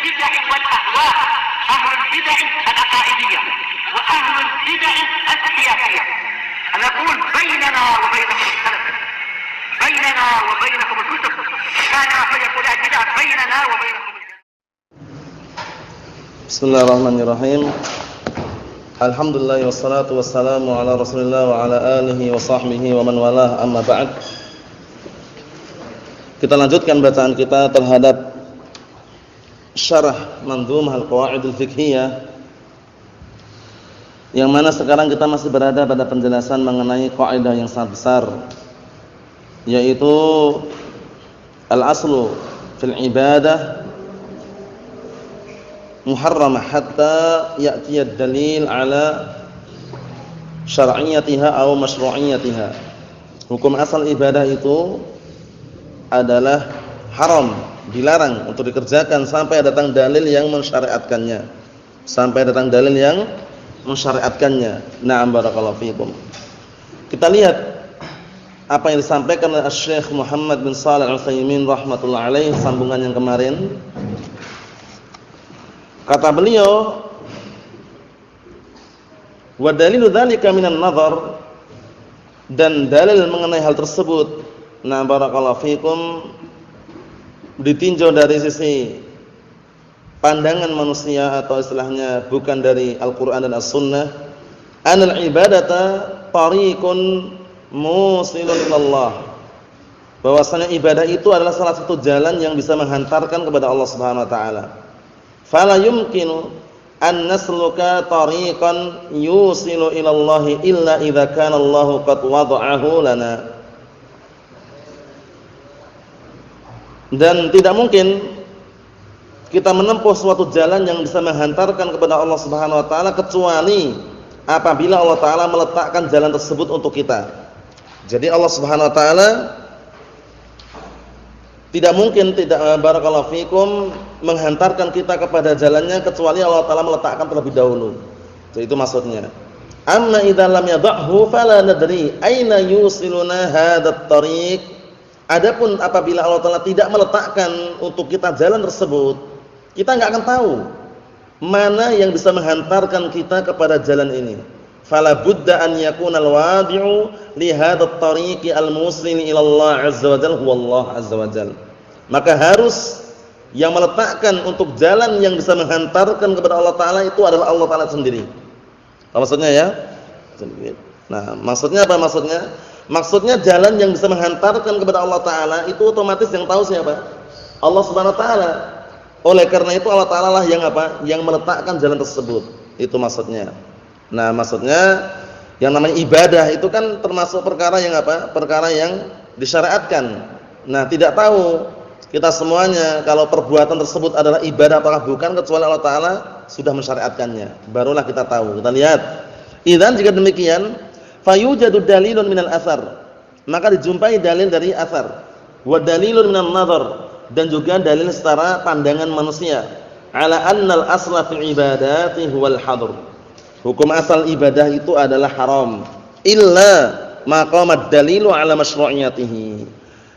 البدع والأهواء، أهل البدع العقائدية وأهل البدع السياسية. أنا أقول بيننا وبينكم السلف، بيننا وبينكم الكتب، كان فيقول البدع بيننا وبينكم. Bismillahirrahmanirrahim. Alhamdulillah wassalatu wassalamu ala Rasulillah wa ala alihi wa sahbihi wa man walah, amma ba'd. Kita lanjutkan bacaan kita terhadap syarah Mandhumah al-Qawaid al-Fiqhiyah, yang mana sekarang kita masih berada pada penjelasan mengenai kaidah yang sangat besar, yaitu al-aslu fil ibadah muharramah hatta ya'tiyad dalil ala syar'iyyatiha aw masyru'iyyatiha. Hukum asal ibadah itu adalah haram, dilarang untuk dikerjakan sampai datang dalil yang mensyariatkannya. Sampai datang dalil yang mensyariatkannya. Na'am, barakallahu fiikum. Kita lihat apa yang disampaikan oleh Syekh Muhammad bin Shalih Al-Utsaimin rahimatullah alaih, sambungan yang kemarin. Kata beliau, wa dalilu dzalika minan nazar, dan dalil mengenai hal tersebut, nah barakallahu fikum, ditinjau dari sisi pandangan manusia atau istilahnya bukan dari Al-Qur'an dan As-Sunnah. Anal ibadata tariqun musilun ilallah, bahwasanya ibadah itu adalah salah satu jalan yang bisa menghantarkan kepada Allah Subhanahu wa taala. Fala yumkinu an nasluka tariqan yusilu ila Allah illa idza kana Allah qad wada'ahu lana. Dan tidak mungkin kita menempuh suatu jalan yang bisa menghantarkan kepada Allah Subhanahu wa taala kecuali apabila Allah taala meletakkan jalan tersebut untuk kita. Jadi Allah Subhanahu wa taala tidak mungkin, barakallahu fikum, menghantarkan kita kepada jalannya kecuali Allah taala meletakkan terlebih dahulu. Jadi itu maksudnya. Amma idza lam yad'hu fala nadri aina yusiluna hadzal tariq. Adapun apabila Allah taala tidak meletakkan untuk kita jalan tersebut, kita enggak akan tahu mana yang bisa menghantarkan kita kepada jalan ini. Fala budda an yakuna al-wadi'u li hadzal tariqi al-musil ila Allah azza wa jalla huwa Allah azza wa jalla. Maka harus yang meletakkan untuk jalan yang bisa menghantarkan kepada Allah taala itu adalah Allah taala sendiri. Apa maksudnya ya? Nah, maksudnya apa maksudnya? Maksudnya jalan yang bisa menghantarkan kepada Allah taala itu otomatis yang tahu siapa? Allah Subhanahu wa taala. Oleh karena itu Allah taala lah yang apa? Yang meletakkan jalan tersebut. Itu maksudnya. Nah, maksudnya yang namanya ibadah itu kan termasuk perkara yang apa? Perkara yang disyariatkan. Nah, tidak tahu kita semuanya kalau perbuatan tersebut adalah ibadah apakah bukan kecuali Allah taala sudah mensyariatkannya. Barulah kita tahu. Kita lihat. Idzan jika demikian, fayujadu dalilun minal athar. Maka dijumpai dalil dari athar. Wa dalilun minan nazar, dan juga dalil secara pandangan manusia. Ala annal asla fil ibadati huwal hadr. Hukum asal ibadah itu adalah haram illa maqamad dalilu ala masyru'iyatihi,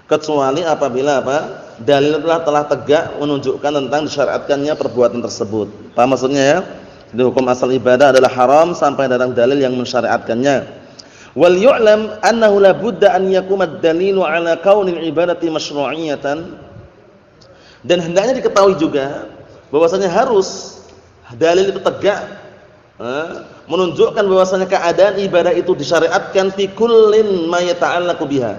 kecuali apabila apa? Dalil telah tegak menunjukkan tentang disyariatkannya perbuatan tersebut. Paham maksudnya ya? Jadi hukum asal ibadah adalah haram sampai datang dalil yang mensyariatkannya. Wal yu'lam annahu la budda an yakuma ad-dalilu ala kaunil ibadati masyru'iyatan, dan hendaknya diketahui juga bahwasanya harus dalil itu tegak menunjukkan bahwasanya keadaan ibadah itu disyariatkan fi kullin ma yata'allaqu biha,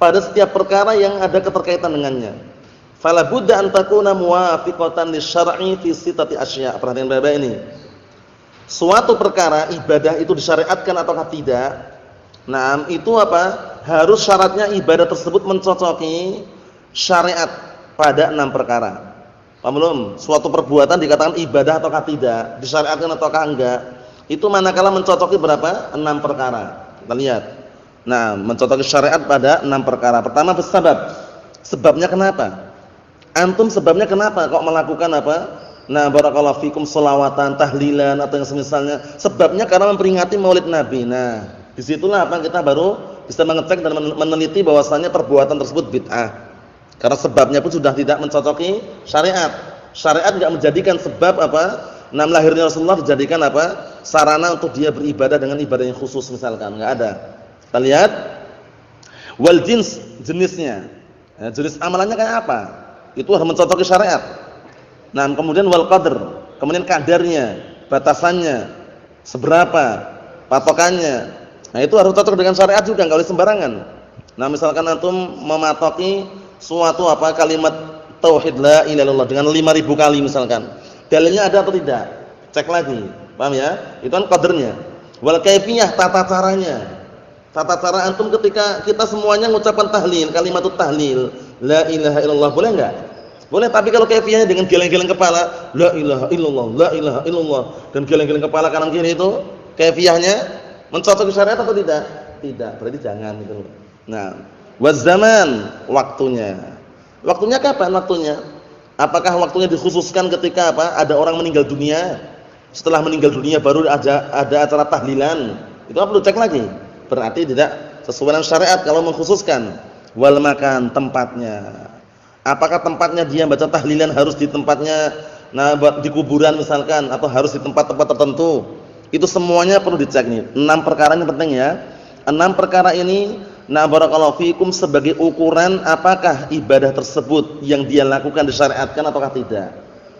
pada setiap perkara yang ada keterkaitan dengannya. Fala budda an takuna muwafiqatan lisyar'i fi sittati asya'. Perhatikan baik-baik ini. Suatu perkara ibadah itu disyariatkan ataukah tidak? Nah, itu apa? Harus syaratnya ibadah tersebut mencocoki syariat pada 6 perkara. Paham belum? Suatu perbuatan dikatakan ibadah ataukah tidak, disyariatkan ataukah enggak, itu manakala mencocoki berapa? 6 perkara. Kita lihat. Nah, mencocoki syariat pada 6 perkara. Pertama, sebab. Sebabnya kenapa? Antum sebabnya kenapa kok melakukan apa? Nah, barakallahu fikum, sholawatan, tahlilan atau yang semisalnya. Sebabnya karena memperingati Maulid Nabi. Nah, disitulah apa? Kita baru bisa mengecek dan meneliti bahwasannya perbuatan tersebut bid'ah. Karena sebabnya pun sudah tidak mencocoki syariat. Syariat enggak menjadikan sebab apa? Lahirnya Rasulullah dijadikan apa? Sarana untuk dia beribadah dengan ibadah yang khusus misalkan, enggak ada. Kita lihat wal jenisnya. Ya, jenis amalannya kayak apa? Itu harus mencocoki syariat. Nah, kemudian wal qadr, kemudian kadarnya, batasannya, seberapa, patokannya. Nah, itu harus cocok dengan syariat juga, enggak boleh sembarangan. Nah, misalkan antum mematoki suatu apa kalimat tauhid la ilaha illallah dengan 5.000 kali misalkan. Dalilnya ada atau tidak? Cek lagi. Paham ya? Itu kan qadarnya. Wal kaifiyah, tata caranya. Tata cara antum ketika kita semuanya mengucapkan tahlil, kalimatut tahlil, la ilaha illallah, boleh enggak? Boleh, tapi kalau kaifiyahnya dengan geleng-geleng kepala, la ilaha illallah, la ilaha illallah, dan geleng-geleng kepala kanan kiri itu, kaifiyahnya mencocoki syariat atau tidak? Tidak, berarti jangan gitu. Nah, wazaman, waktunya. Waktunya kapan waktunya? Apakah waktunya dikhususkan ketika apa? Ada orang meninggal dunia? Setelah meninggal dunia baru ada acara tahlilan. Itu perlu cek lagi. Berarti tidak sesuai dengan syariat kalau mengkhususkan. Wal makan, tempatnya. Apakah tempatnya dia baca tahlilan harus di tempatnya di kuburan misalkan atau harus di tempat-tempat tertentu? Itu semuanya perlu dicek nih. 6 perkara ini penting ya. 6 perkara ini barakallahu fikum sebagai ukuran apakah ibadah tersebut yang dia lakukan disyariatkan ataukah tidak.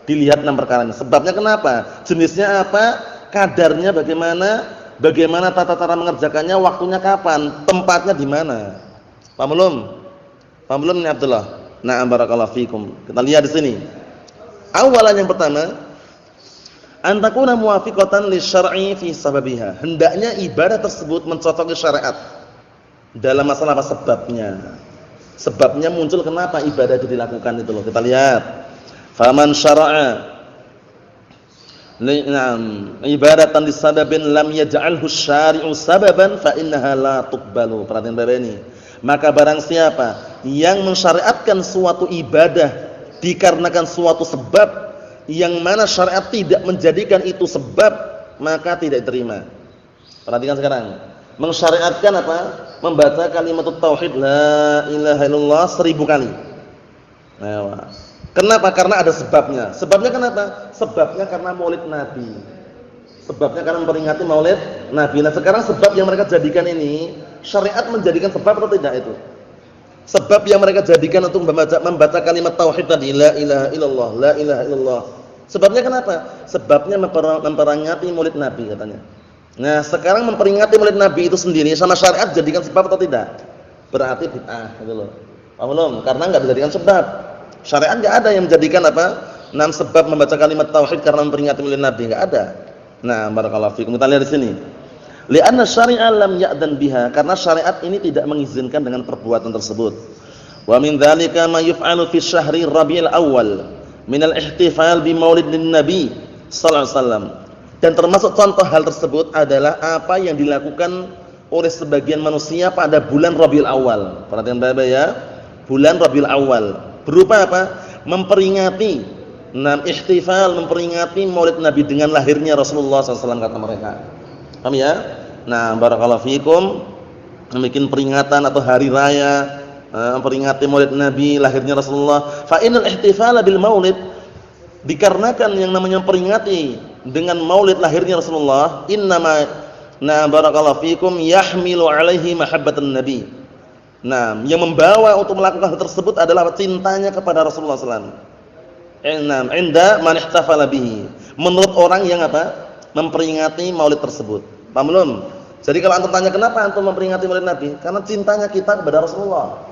Dilihat 6 perkara ini. Sebabnya kenapa? Jenisnya apa? Kadarnya bagaimana tata cara mengerjakannya, waktunya kapan, tempatnya di mana. Paham belum? Paham belum nih Abdullah? Na'am barakallahu fikum. Kita lihat di sini. Awalan yang pertama, antakuna muwafiqatan lisyar'i fi sababiha. Hendaknya ibadah tersebut mencocoki syariat. Dalam masalah apa sebabnya? Sebabnya muncul kenapa ibadah itu dilakukan itu loh. Kita lihat. Faman syara'a ibadatan disababin lam yaj'alhu syari'u sababan fa innaha la tuqbalu. Perhatian Bapak ini. Maka barang siapa yang mensyariatkan suatu ibadah dikarenakan suatu sebab yang mana syariat tidak menjadikan itu sebab, maka tidak diterima. Perhatikan sekarang. Mensyariatkan apa? Membaca kalimat tauhid la ilaha illallah 1000 kali. Nah, kenapa? Karena ada sebabnya. Sebabnya kenapa? Sebabnya karena maulid Nabi. Sebabnya karena memperingati maulid Nabi. Nah, sekarang sebab yang mereka jadikan ini, syariat menjadikan sebab atau tidak itu? Sebab yang mereka jadikan untuk membaca kalimat tauhid tadi la ilaha illallah, la ilaha illallah. Sebabnya kenapa? Sebabnya memperingati maulid Nabi katanya. Nah, sekarang memperingati maulid Nabi itu sendiri sama syariat jadikan sebab atau tidak? Berarti bid'ah gitu loh. Paham belum? Karena enggak dijadikan sebab. Syariat enggak ada yang menjadikan apa? 6 sebab membaca kalimat tauhid karena memperingati maulid Nabi, enggak ada. Nah, barakallahu fikum. Kita lihat di sini. Li'anna syari'a lam ya'dan biha, karena syariat ini tidak mengizinkan dengan perbuatan tersebut. Wa min dzalika ma yuf'alu fi syahri Rabiul Awwal min al-ihtifal bi maulidin Nabi sallallahu alaihi wasallam. Dan termasuk contoh hal tersebut adalah apa yang dilakukan oleh sebagian manusia pada bulan Rabiul Awal. Perhatian Bapak ya. Bulan Rabiul Awal. Berupa apa? Memperingati ihtifal, memperingati maulid Nabi dengan lahirnya Rasulullah SAW kata mereka. Paham ya? Nah, barakallahu fikum. Membikin peringatan atau hari raya memperingati maulid Nabi, lahirnya Rasulullah. Fa innal ihtifala bil maulid, dikarenakan yang namanya memperingati dengan maulid lahirnya Rasulullah, innama barakallahu fikum yahmilu alaihi mahabbatan nabi. Nah, yang membawa untuk melakukan hal tersebut adalah cintanya kepada Rasulullah sallallahu alaihi wasallam. Inda man ihtafala bihi. Menurut orang yang apa? Memperingati maulid tersebut. Paham belum? Jadi kalau antum tanya kenapa antum memperingati maulid Nabi? Karena cintanya kita kepada Rasulullah.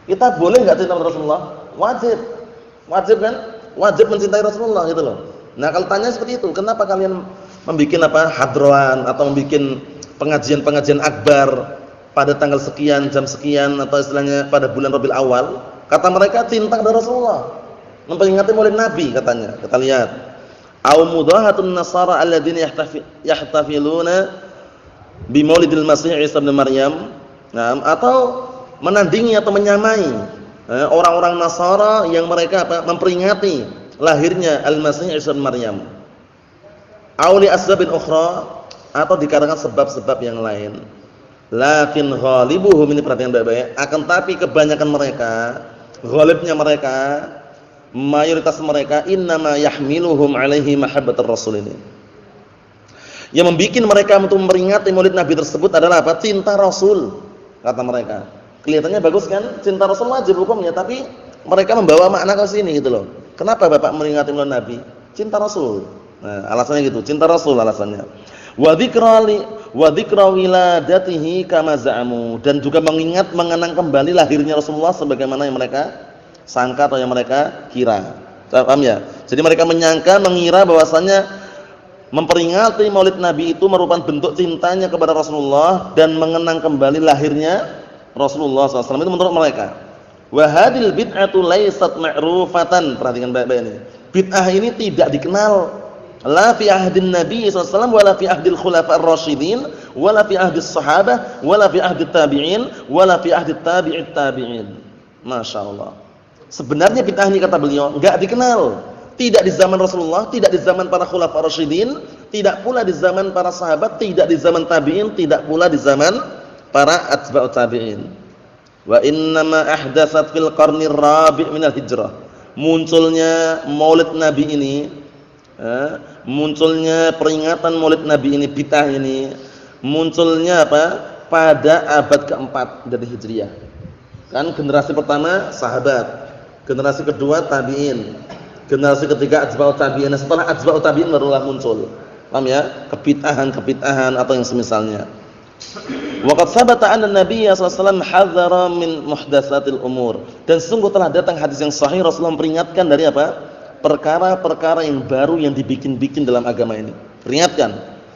Kita boleh enggak cinta kepada Rasulullah? Wajib. Wajib kan? Wajib mencintai Rasulullah gitu loh. Nah, kalau tanya seperti itu, kenapa kalian membuat apa? Hadroan atau membuat pengajian-pengajian akbar pada tanggal sekian, jam sekian atau istilahnya pada bulan Rabiul Awal? Kata mereka cinta kepada Rasulullah. Memperingati maulid Nabi katanya. Kita lihat. Au mudahatun nasara alladziina yahtafiluna bi maulidil Masih Isa bin Maryam. Nah, atau menandingi atau menyamai orang-orang Nasara yang mereka apa? Memperingati lahirnya Al-Masih Isa bin Maryam. Au li asbabin ukhra, atau dikarenakan sebab-sebab yang lain. Lakin ghalibuhum, ini perhatian baik-baik, akan tapi kebanyakan mereka, ghalibnya mereka mayoritas mereka innama yahmiluhum alaihi mahabbatur rasul ini. Yang membuat mereka untuk memperingati Maulid Nabi tersebut adalah apa? Cinta Rasul, kata mereka. Kelihatannya bagus kan? Cinta Rasul wajib hukumnya, tapi mereka membawa makna ke sini gitu loh. Kenapa Bapak memperingati Maulid Nabi? Cinta Rasul. Nah, alasannya gitu, cinta Rasul alasannya. Wa dzikra wiladatihi kama za'amu, dan juga mengenang kembali lahirnya Rasulullah sebagaimana yang mereka sangka atau yang mereka kira. Paham ya? Jadi mereka mengira bahwasanya memperingati Maulid Nabi itu merupakan bentuk cintanya kepada Rasulullah dan mengenang kembali lahirnya Rasulullah SAW. Itu menurut mereka. Wa hadhil bid'atu laysat ma'rufatan. Perhatikan baik-baik ini. Bid'ah ini tidak dikenal. La fi ahdin Nabi SAW wala fi ahdil khulafa'ir rasyidin wala fi ahdis sahabah wala fi ahdit tabi'in wala fi ahdit tabi'it tabi'in. Masya Allah. Sebenarnya bid'ah ini kata beliau enggak dikenal. Tidak di zaman Rasulullah, tidak di zaman para khulafa'ir rasyidin, tidak pula di zaman para sahabat, tidak di zaman tabi'in, tidak pula di zaman para atba'ut tabi'in. Wa innama ahdatsat fil qarnir rabi' minal hijrah. Munculnya Maulid Nabi ini, munculnya peringatan Maulid Nabi ini, bid'ah ini, munculnya apa? Pada abad keempat dari Hijriah. Kan generasi pertama sahabat, generasi kedua tabi'in, generasi ketiga atba'ut tabi'in. Setelah atba'ut tabi'in barulah muncul. Paham ya? Kebid'ahan atau yang semisalnya. Waqad sabata anna Nabi sallallahu alaihi wasallam hadzara min muhdatsatil umur. Dan sungguh telah datang hadis yang sahih Rasulullah memperingatkan dari apa? Perkara-perkara yang baru yang dibikin-bikin dalam agama ini. Peringatkan.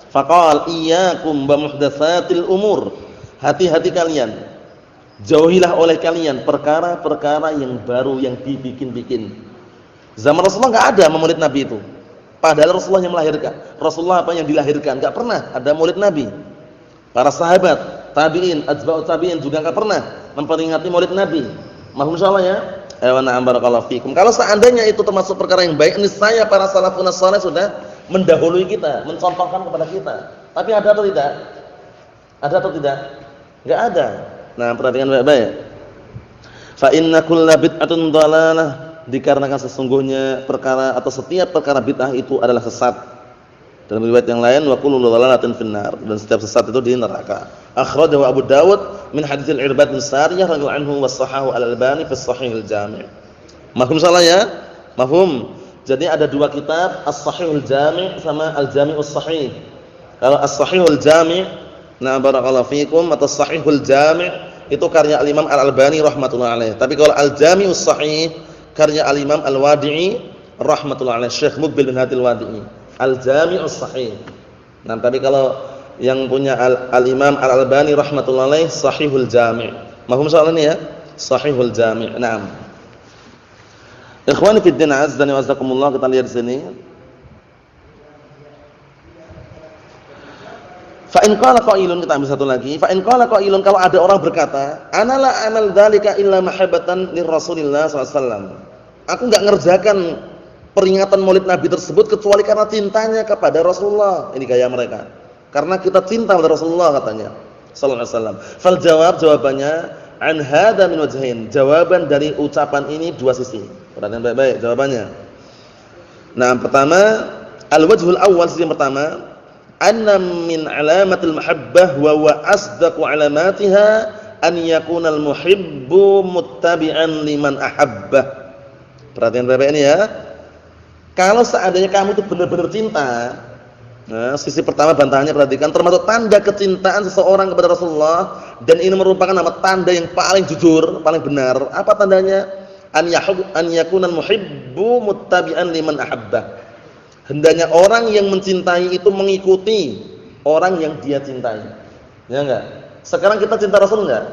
Faqal iyyakum wa muhdatsatil umur. Hati-hati kalian. Jauhilah oleh kalian perkara-perkara yang baru yang dibikin-bikin. Zaman Rasulullah enggak ada Maulid Nabi itu. Padahal Rasulullah yang melahirkan. Rasulullah apa yang dilahirkan? Enggak pernah ada Maulid Nabi. Para sahabat, tabi'in, atba'ut tabi'in juga enggak pernah memperingati Maulid Nabi. Mahum insyaallah ya. Wa na'am barakallahu fikum. Kalau seandainya itu termasuk perkara yang baik, niscaya para salafun saleh sudah mendahului kita, mencontohkan kepada kita. Tapi ada atau tidak? Ada atau tidak? Enggak ada. Nah, perhatikan baik-baik. Fa inna kulla bid'atun dhalalah. Dikarenakan sesungguhnya perkara atau setiap perkara bid'ah itu adalah sesat. Dalam riwayat yang lain wa kullu dhalalatin finnar, dan setiap sesat itu di neraka. Akhrajahu Abu Dawud min hadits Al-Irbad bin Sariyah radhiyallahu anhu wa sahahu Al-Albani fi Shahihil Jami'. Mafhum salah ya? Mafhum. Jadi ada dua kitab, As-Shahihul Jami' sama Al-Jami'us Shahih. Kalau As-Shahihul Jami', na barakallahu fikum, atau Shahihul Jami' itu karya Al-Imam Al-Albani rahimatullah alaih. Tapi kalau Al-Jami'us Shahih karya Al-Imam Al-Wadi'i rahmatullah alaih, Syekh Muqbil bin Hadi Al-Wadi'i, Al-Jami'us Sahih. Nah, tapi kalau yang punya Al-Imam Al-Albani rahmatullah alaih, Sahihul Jami'. Mahum soal ini ya? Sahihul Jami'. Naam. Ikhwani fid din, azdani wa azakumullah, kita lihat di sini. Fa in qala qailun, kita ambil satu lagi. Fa in qala qailun, kalau ada orang berkata, ana la amal dzalika illa mahabbatan lir Rasulillah sallallahu alaihi wasallam. Aku enggak ngerjakan peringatan Maulid Nabi tersebut kecuali karena cintanya kepada Rasulullah. Ini gaya mereka. Karena kita cinta kepada Rasulullah katanya sallallahu alaihi wasallam. Fal jawabannya an hadza min wajhain. Jawaban dari ucapan ini dua sisi. Perhatikan baik-baik jawabannya. Nah, pertama, al-wajhul awwal, sisi yang pertama, anna min alamatil mahabbah wa huwa asdaqu alamatiha an yakuna al-muhibbu muttabi'an liman ahabbah. Perhatian baik-baik ini ya. Kalau seandainya kamu itu benar-benar cinta, nah, sisi pertama bantahannya perhatikan, termasuk tanda kecintaan seseorang kepada Rasulullah, dan ini merupakan nama tanda yang paling jujur, paling benar. Apa tandanya? An yakuna al-muhibbu muttabi'an liman ahabbah. Hendaknya orang yang mencintai itu mengikuti orang yang dia cintai. Ya enggak? Sekarang kita cinta Rasul enggak?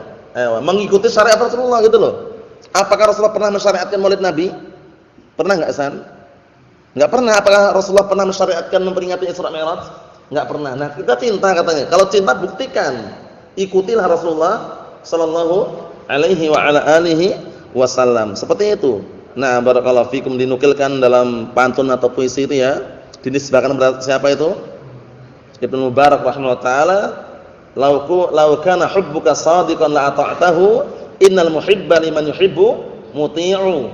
Mengikuti syariat Rasulullah gitu loh. Apakah Rasulullah pernah mensyariatkan Maulid Nabi? Pernah enggak, San? Enggak pernah. Apakah Rasulullah pernah mensyariatkan memperingati Isra Mi'raj? Enggak pernah. Nah, kita cinta katanya. Kalau cinta buktikan. Ikutilah Rasulullah sallallahu alaihi wa ala alihi wasallam. Seperti itu. Nah, barakallahu fikum, dinukilkan dalam pantun atau puisi itu ya. Dinisbahkan kepada siapa itu? Ibnu Mubarak rahimahullah taala, "Law kana hubbuka shadiqan la ata'tahu, innal muhibba liman yuhibbu muti'u."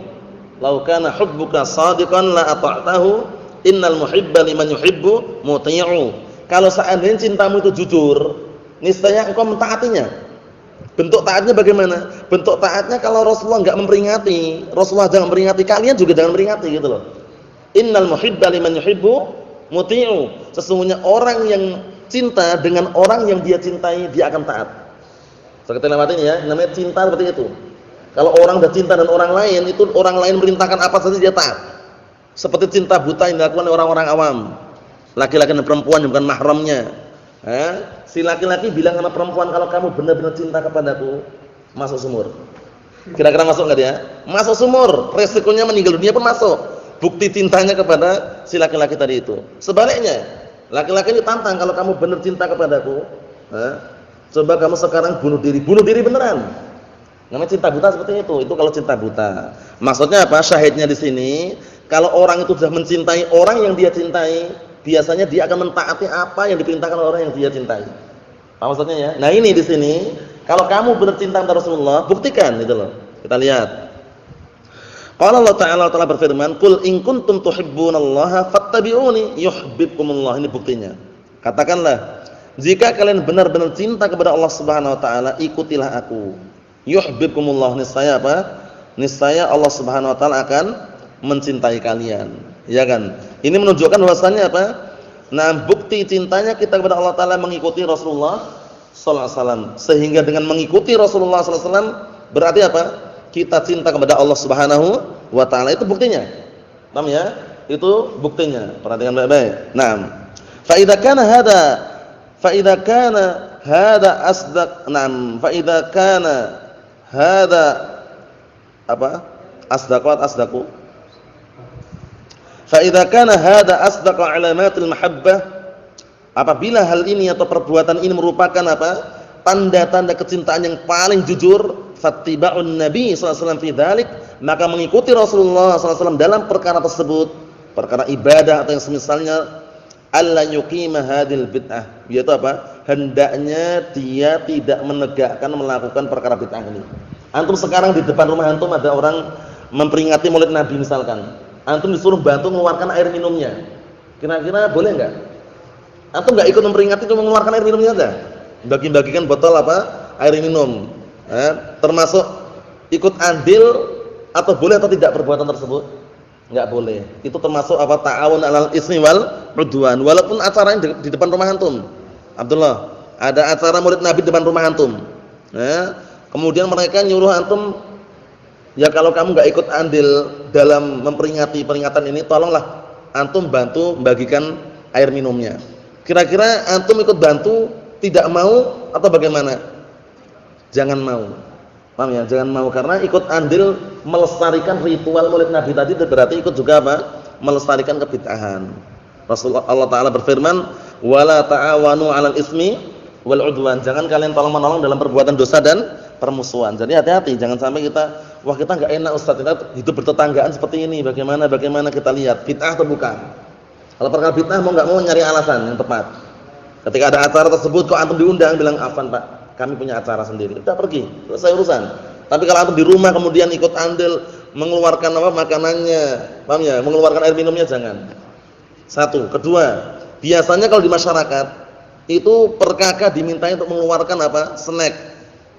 "Lau kana hubbuka shadiqan la ata'tahu, innal muhibba liman yuhibbu muti'u." Kalau seandainya cintamu itu jujur, niscaya engkau mentaatinya. Bentuk taatnya bagaimana? Bentuk taatnya kalau Rasulullah enggak memperingati, Rasulullah jangan memperingati, kalian juga jangan memperingati gitu loh. Innal muhibba liman yuhibbu muti'u. Sesungguhnya orang yang cinta dengan orang yang dia cintai, dia akan taat. Kita lewatin ya, namanya cinta seperti itu. Kalau orang sudah cinta dengan orang lain, itu orang lain merintahkan apa saja dia taat. Seperti cinta buta yang dilakukan oleh orang-orang awam. Laki-laki dan perempuan yang bukan mahramnya. Si laki-laki bilang sama perempuan, kalau kamu benar-benar cinta kepadaku, masuk sumur. Kira-kira masuk enggak dia? Masuk sumur. Resikonya meninggal dunia pun masuk. Bukti cintanya kepada si laki-laki tadi itu. Sebaliknya, laki-laki ini tantang, kalau kamu benar cinta kepadaku, coba kamu sekarang bunuh diri beneran. Namanya cinta buta seperti itu. Itu kalau cinta buta. Maksudnya apa? Syahidnya di sini, kalau orang itu sudah mencintai orang yang dia cintai, biasanya dia akan mentaati apa yang diperintahkan oleh orang yang dia cintai. Apa maksudnya ya? Nah, ini di sini, kalau kamu benar cinta kepada Rasulullah, buktikan gitu loh. Kita lihat. Qala Allah Ta'ala berfirman, "Qul in kuntum tuhibbunallaha fattabi'uni yuhibbukumullah." Ini buktinya. Katakanlah, jika kalian benar-benar cinta kepada Allah Subhanahu wa taala, ikutilah aku. Yuhibbukumullah, niscaya apa? Niscaya Allah Subhanahu wa taala akan mencintai kalian. Ya kan? Ini menunjukkan bahwasannya apa? Nah, bukti cintanya kita kepada Allah taala mengikuti Rasulullah sallallahu alaihi wasallam. Sehingga dengan mengikuti Rasulullah sallallahu alaihi wasallam berarti apa? Kita cinta kepada Allah Subhanahu wa taala. Itu buktinya. Paham ya? Itu buktinya. Perhatikan baik-baik. Naam. Fa idza kana hada asdaq. Naam. Fa idza kana hada apa? Asdaqu. Fa idza kana hada asdaqa alamatil mahabbah. Apabila hal ini atau perbuatan ini merupakan apa? Tanda-tanda kecintaan yang paling jujur, fattiba'un nabi sallallahu alaihi wasallam fi dzalik, maka mengikuti Rasulullah sallallahu alaihi wasallam dalam perkara tersebut, perkara ibadah atau yang semisalnya, alla yuqima hadil bid'ah, yaitu apa? Hendaknya dia tidak menegakkan melakukan perkara bid'ah ini. Antum sekarang di depan rumah antum ada orang memperingati Maulid Nabi misalkan. Antum disuruh bantu mengeluarkan air minumnya. Kira-kira boleh enggak? Antum enggak ikut memperingati, cuma mengeluarkan air minumnya saja. Bagi-bagikan botol apa? Air minum. Termasuk ikut andil atau boleh atau tidak perbuatan tersebut? Enggak boleh. Itu termasuk apa? Ta'awun 'alal ismi wal 'udwan. Walaupun acaranya di depan rumah antum. Abdullah, ada acara Maulid Nabi di depan rumah antum. Kemudian mereka nyuruh antum, ya kalau kamu enggak ikut andil dalam memperingati peringatan ini, tolonglah antum bantu membagikan air minumnya. Kira-kira antum ikut bantu tidak mau atau bagaimana? Jangan mau. Paham ya? Jangan mau, karena ikut andil melestarikan ritual Maulid Nabi tadi berarti ikut juga apa? Melestarikan kebid'ahan. Rasulullah Allah taala berfirman, "Wala ta'awanu 'alal ismi wal 'udwan." Jangan kalian tolong-menolong dalam perbuatan dosa dan permusuhan. Jadi hati-hati, jangan sampai kita enggak enak Ustaz, kita hidup bertetanggaan seperti ini. Bagaimana kita lihat bid'ah atau bukan? Kalau perkara bid'ah mau enggak mau nyari alasan yang tepat. Ketika ada acara tersebut kok antum diundang, bilang, "Afwan Pak, kami punya acara sendiri." Udah pergi, selesai urusan. Tapi kalau antum di rumah kemudian ikut andil mengeluarkan apa makanannya, paham ya? Mengeluarkan air minumnya jangan. Satu, kedua, biasanya kalau di masyarakat itu per kakak dimintai untuk mengeluarkan apa? Snack.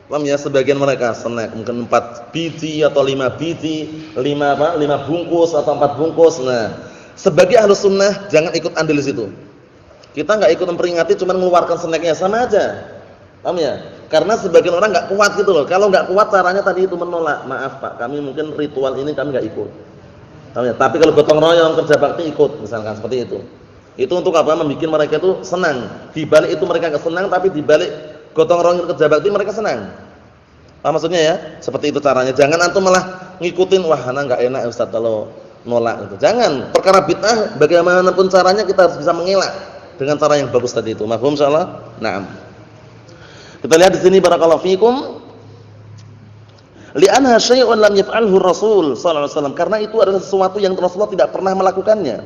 Paham ya? Sebagian mereka snack mungkin 4 biji atau 5 biji, 5 bungkus atau 4 bungkus. Nah, sebagai ahlus sunnah jangan ikut andil di situ. Kita enggak ikut memperingati, cuma mengeluarkan snacknya, sama aja. Paham ya? Karena sebagian orang enggak kuat gitu loh. Kalau enggak kuat caranya tadi itu menolak. "Maaf Pak, kami mungkin ritual ini kami enggak ikut." Paham ya? Tapi kalau gotong royong kerja bakti ikut, misalkan seperti itu. Itu untuk apa? Membikin mereka itu senang. Di balik itu mereka enggak senang, tapi di balik gotong royong kerja bakti mereka senang. Paham maksudnya ya? Seperti itu caranya. Jangan antum malah ngikutin, "Wah, ana enggak enak Ustaz kalau nolak." Gitu. Jangan. Perkara bid'ah bagaimanapun caranya kita harus bisa mengelak dengan cara yang bagus tadi itu. Mafhum insyaallah? Naam. Kita lihat di sini barakallahu fikum. Li'anha syai'un lam yaf'alhu Rasul sallallahu alaihi wasallam, karena itu adalah sesuatu yang Rasulullah tidak pernah melakukannya.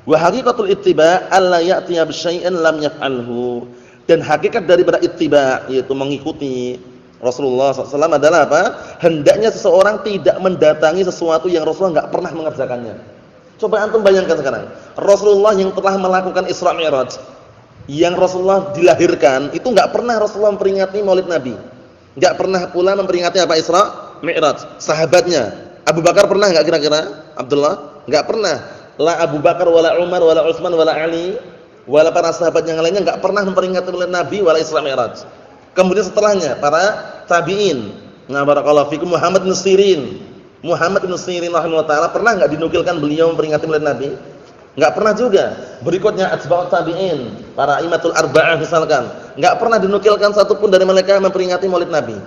Wa haqiqatul ittiba' alla ya'tiya bi syai'in lam yaf'alhu. Dan hakikat daripada ittiba' yaitu mengikuti Rasulullah SAW adalah apa? Hendaknya seseorang tidak mendatangi sesuatu yang Rasulullah enggak pernah mengerjakannya. Coba antum bayangkan sekarang, Rasulullah yang telah melakukan Isra Mi'raj, yang Rasulullah dilahirkan, itu enggak pernah Rasulullah memperingati Maulid Nabi. Enggak pernah pula memperingati apa? Isra Mi'raj. Sahabatnya, Abu Bakar pernah enggak kira-kira? Abdullah? Enggak pernah. La Abu Bakar wala Umar wala Utsman wala Ali, wala para sahabat yang lainnya enggak pernah memperingati Maulid Nabi wala Isra Mi'raj. Kemudian setelahnya para tabi'in. Nah, barakallahu fikum Muhammad bin Sirin. Muhammad bin Sirin rahimahullah taala pernah enggak dinukilkan beliau memperingati Maulid Nabi? Enggak pernah juga. Berikutnya atba'ut tabi'in, para imatul arba'ah misalkan, enggak pernah dinukilkan satupun dari mereka memperingati Maulid Nabi.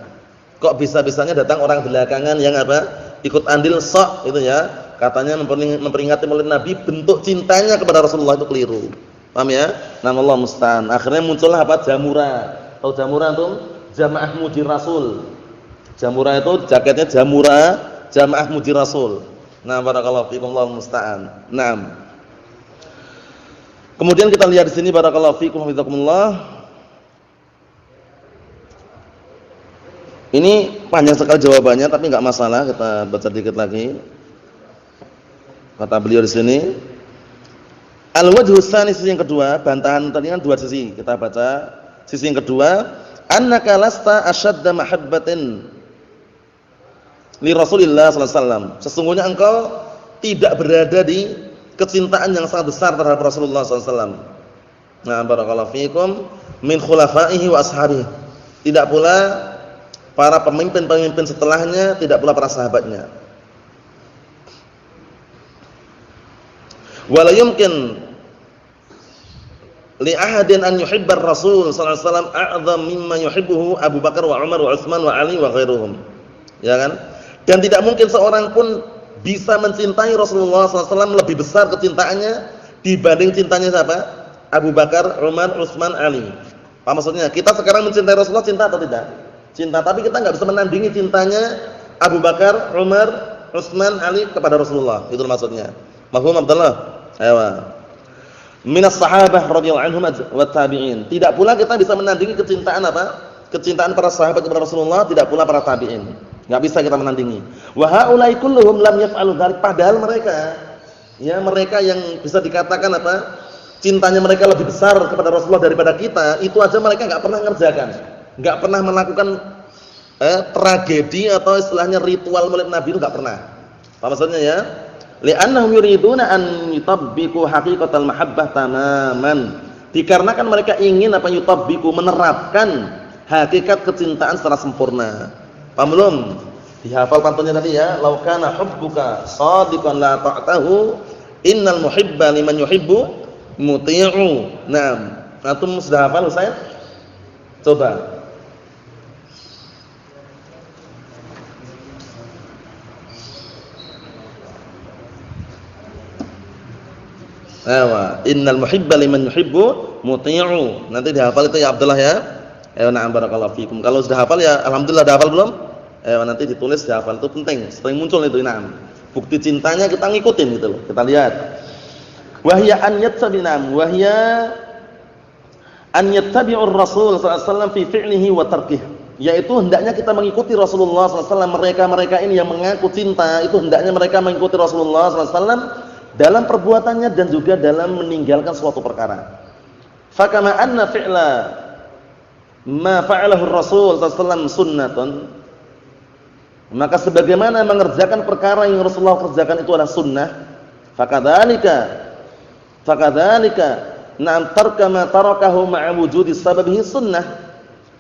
Kok bisa-bisanya datang orang belakangan yang apa? Ikut andil sok itu ya. Katanya memperingati Maulid Nabi bentuk cintanya kepada Rasulullah, itu keliru. Paham ya? Namallahu musta'an. Akhirnya muncullah apa? Jamura. Tahu Jamura antum? Jamaah Muji Rasul. Jamura itu jaketnya Jamura, Jamaah Muji Rasul. Nah, barakallahu fikum, Allahu musta'an. Naam. Kemudian kita lihat di sini barakallahu fikum hafizakumullah. Ini panjang sekali jawabannya tapi enggak masalah, kita baca dikit lagi. Kata beliau di sini, al-wajhu tsani, sisi yang kedua, bantahan tadi kan dua sisi, kita baca. Sisi yang kedua, annaka lasta ashadda mahabbatin li Rasulillah sallallahu alaihi wasallam. Sesungguhnya engkau tidak berada di kecintaan yang sangat besar terhadap Rasulullah sallallahu alaihi wasallam. Nah, barakallahu fikum min khulafaihi wa ashabihi. Tidak pula para pemimpin-pemimpin setelahnya, tidak pula para sahabatnya. Wala yumkin li ahadin an yuhibbar Rasul sallallahu alaihi wasallam a'zam mimma yuhibbuhu Abu Bakar wa Umar wa Utsman wa Ali wa ghairuhum. Ya kan? Dan tidak mungkin seorang pun bisa mencintai Rasulullah sallallahu alaihi wasallam lebih besar kecintaannya dibanding cintanya siapa? Abu Bakar, Umar, Utsman, Ali. Apa maksudnya? Kita sekarang mencintai Rasulullah, cinta atau tidak? Cinta, tapi kita enggak bisa menandingi cintanya Abu Bakar, Umar, Utsman, Ali kepada Rasulullah. Itu maksudnya. Mafhum Abdullah? Ayo. Minas sahabah radhiyallahu anhum wa tabi'in. Tidak pula kita bisa menandingi kecintaan apa? Kecintaan para sahabat kepada Rasulullah, tidak pula para tabi'in. Enggak bisa kita menandingi. Wa haula'i kulluhum lam yaf'alu dzalik, padahal mereka, ya mereka yang bisa dikatakan apa? Cintanya mereka lebih besar kepada Rasulullah daripada kita, itu aja mereka enggak pernah mengerjakan. Enggak pernah melakukan tragedi atau istilahnya ritual Maulid Nabi, itu enggak pernah. Apa maksudnya ya? Li'annahum yuriduna an yutabbiqu haqiqatal mahabbah tamaman. Dikarenakan mereka ingin apa? Yutabbiqu, menerapkan hakikat kecintaan secara sempurna. Paham belum? Dihafal pantunnya tadi ya. Lau kana hubbuka shadiqan la ta'tahu innal muhibba liman yuhibbu muti'u. Naam. Antum sudah hafal Ustaz? Coba. Innal muhibba liman yuhibbu muti'u. Nanti dihafal itu ya Abdullah ya. Na'am barakallahu fikum. Kalau sudah hafal ya alhamdulillah, dah hafal belum? Nanti ditulis dihafal, itu penting. Sering muncul itu, na'am. Bukti cintanya kita ngikutin gitu loh. Kita lihat. Wahya an yattabi'nam, wahya an yattabi'ur Rasul sallallahu alaihi wasallam fi fi'lihi wa tarkih. Yaitu hendaknya kita mengikuti Rasulullah sallallahu alaihi wasallam. Mereka-mereka ini yang mengaku cinta, itu hendaknya mereka mengikuti Rasulullah sallallahu alaihi wasallam dalam perbuatannya dan juga dalam meninggalkan suatu perkara. Fakama anna fi'la ma fa'alahu Rasul sallallahu alaihi wasallam sunnatun, maka sebagaimana mengerjakan perkara yang Rasulullah kerjakan itu adalah sunnah, fakadzalika na'am tarka ma tarakahu ma'a wujudi sababihi sunnah.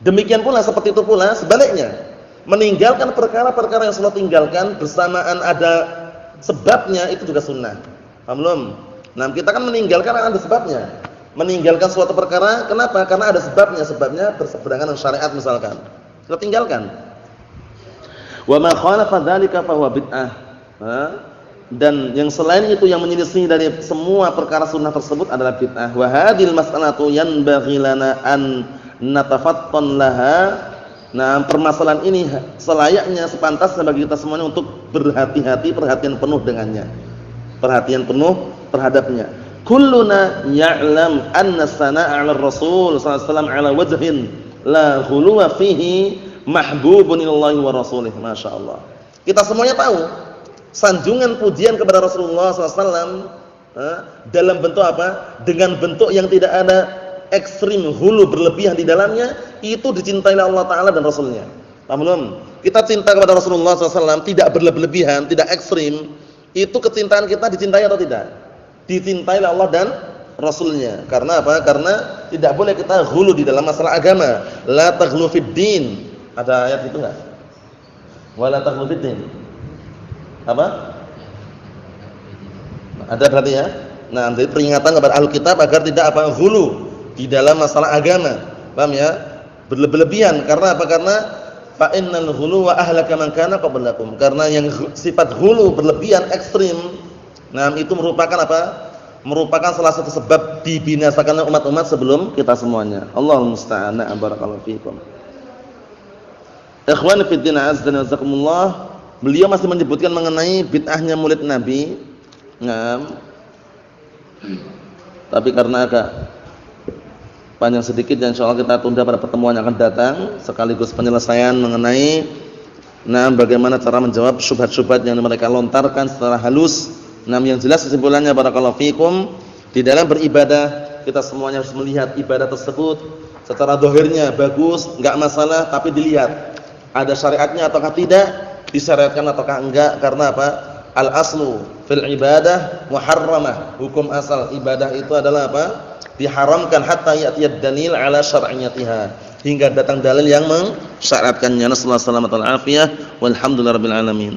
Demikian pula, seperti itu pula sebaliknya, meninggalkan perkara-perkara yang Rasulullah tinggalkan bersamaan ada sebabnya itu juga sunnah. Paham belum? Nah, kita kan meninggalkan karena ada sebabnya. Meninggalkan suatu perkara kenapa? Karena ada sebabnya. Sebabnya berseberangan dengan syariat misalkan. Kita tinggalkan. Wa ma khalafa dzalika fa huwa bid'ah. Dan yang selain itu yang menyelisih dari semua perkara sunnah tersebut adalah bid'ah. Wa hadhil mas'alatu yanbaghi lana an natafattan laha. Nah, permasalahan ini selayaknya sepantasnya bagi kita semuanya untuk berhati-hati, perhatian penuh dengannya. Perhatian penuh terhadapnya. Kulluna ya'lam anna sana'a 'ala Rasul sallallahu alaihi wasallam 'ala wajhin la ghuluwa fihi mahbubun ilallahi wa rasulih. Masyaallah. Kita semuanya tahu sanjungan pujian kepada Rasulullah SAW dalam bentuk apa? Dengan bentuk yang tidak ada ekstrim, hulu berlebihan di dalamnya, itu dicintai oleh Allah Ta'ala dan Rasulnya. Paham belum? Kita cinta kepada Rasulullah SAW tidak berlebihan, tidak ekstrim. Itu kecintaan kita dicintai atau tidak? Dicintai oleh Allah dan Rasulnya. Karena apa? Karena tidak boleh kita hulu di dalam masalah agama. La taghlu fid din. Ada ayat itu enggak? Wala taghlu fid din. Apa? Ada berarti ya? Nah, jadi peringatan kepada ahli kitab agar tidak apa? Hulu di dalam masalah agama. Paham ya? Berlebihan. Karena apa? Karena fa innal ghulu wa ahlaka man kana qablakum. Karena yang sifat hulu berlebihan ekstrim, nah itu merupakan apa? Merupakan salah satu sebab dibinasakannya umat-umat sebelum kita semuanya. Allahumma musta'an. Barakallahu fiikum. Ikhwan fi din azza wa jazakumullah, beliau masih menyebutkan mengenai bid'ahnya Maulid Nabi. Nah, tapi karena agak panjang sedikit dan insyaallah kita tunda pada pertemuan yang akan datang sekaligus penyelesaian mengenai bagaimana cara menjawab syubhat-syubhat yang mereka lontarkan secara halus. Yang jelas kesimpulannya barakallahu fikum, di dalam beribadah kita semuanya harus melihat ibadah tersebut secara zahirnya bagus, enggak masalah, tapi dilihat ada syariatnya ataukah tidak, disyariatkan ataukah enggak. Karena apa? Al aslu fil ibadah muharramah. Hukum asal ibadah itu adalah apa? Diharamkan hatta ya'tiyad dalil ala syar'iyyatiha, hingga datang dalil yang mensyaratkannya. Nasallahu alaihi wasallam walhamdulillahirabbil alamin.